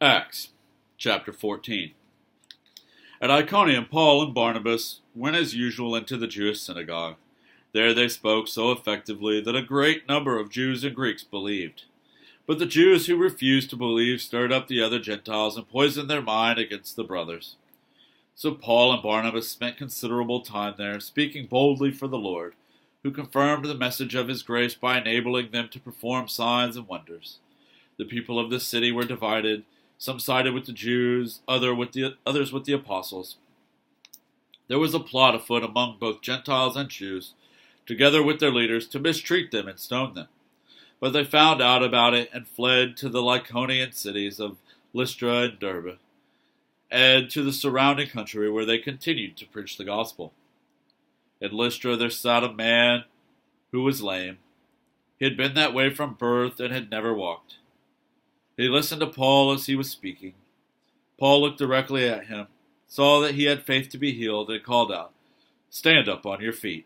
Acts chapter 14. At Iconium, Paul and Barnabas went as usual into the Jewish synagogue. There they spoke so effectively that a great number of Jews and Greeks believed. But the Jews who refused to believe stirred up the other Gentiles and poisoned their mind against the brothers. So Paul and Barnabas spent considerable time there, speaking boldly for the Lord, who confirmed the message of his grace by enabling them to perform signs and wonders. The people of the city were divided. Some sided with the Jews, others with the apostles. There was a plot afoot among both Gentiles and Jews, together with their leaders, to mistreat them and stone them. But they found out about it and fled to the Lycaonian cities of Lystra and Derbe, and to the surrounding country, where they continued to preach the gospel. In Lystra there sat a man who was lame. He had been that way from birth and had never walked. He listened to Paul as he was speaking. Paul looked directly at him, saw that he had faith to be healed, and called out, "Stand up on your feet."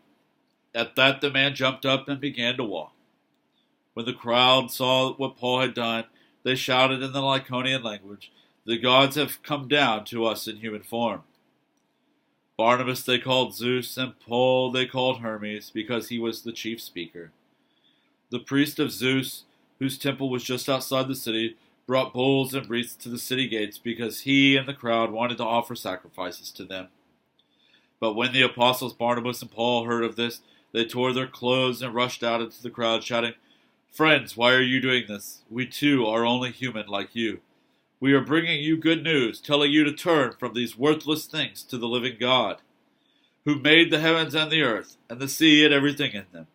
At that the man jumped up and began to walk. When the crowd saw what Paul had done, they shouted in the Lycaonian language, "The gods have come down to us in human form." Barnabas they called Zeus, and Paul they called Hermes, because he was the chief speaker. The priest of Zeus, whose temple was just outside the city, brought bulls and wreaths to the city gates, because he and the crowd wanted to offer sacrifices to them. But when the apostles Barnabas and Paul heard of this, they tore their clothes and rushed out into the crowd, shouting, "Friends, why are you doing this? We too are only human like you. We are bringing you good news, telling you to turn from these worthless things to the living God, who made the heavens and the earth, and the sea and everything in them.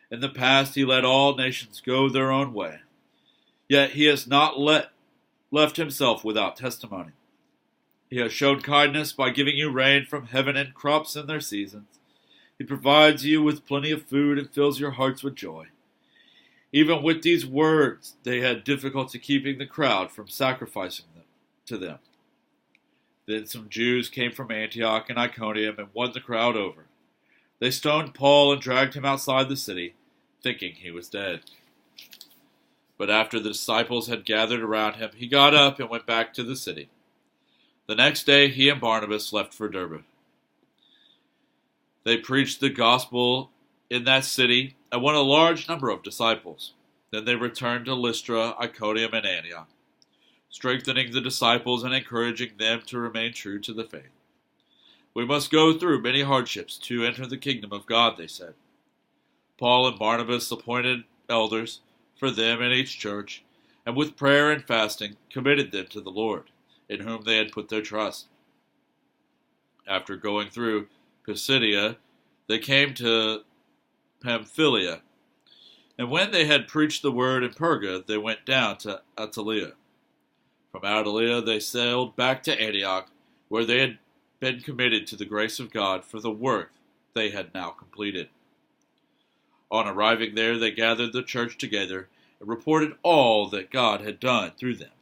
In the past he let all nations go their own way. Yet he has not left himself without testimony. He has shown kindness by giving you rain from heaven and crops in their seasons. He provides you with plenty of food and fills your hearts with joy." Even with these words, they had difficulty keeping the crowd from sacrificing them to them. Then some Jews came from Antioch and Iconium and won the crowd over. They stoned Paul and dragged him outside the city, thinking he was dead. But after the disciples had gathered around him, he got up and went back to the city. The next day he and Barnabas left for Derbe. They preached the gospel in that city and won a large number of disciples. Then they returned to Lystra, Iconium, and Antioch, strengthening the disciples and encouraging them to remain true to the faith. "We must go through many hardships to enter the kingdom of God," they said. Paul and Barnabas appointed elders for them in each church, and with prayer and fasting committed them to the Lord, in whom they had put their trust. After going through Pisidia, they came to Pamphylia, and when they had preached the word in Perga, they went down to Attalia. From Attalia they sailed back to Antioch, where they had been committed to the grace of God for the work they had now completed. On arriving there, they gathered the church together and reported all that God had done through them,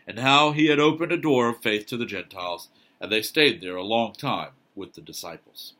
and how he had opened a door of faith to the Gentiles, and they stayed there a long time with the disciples.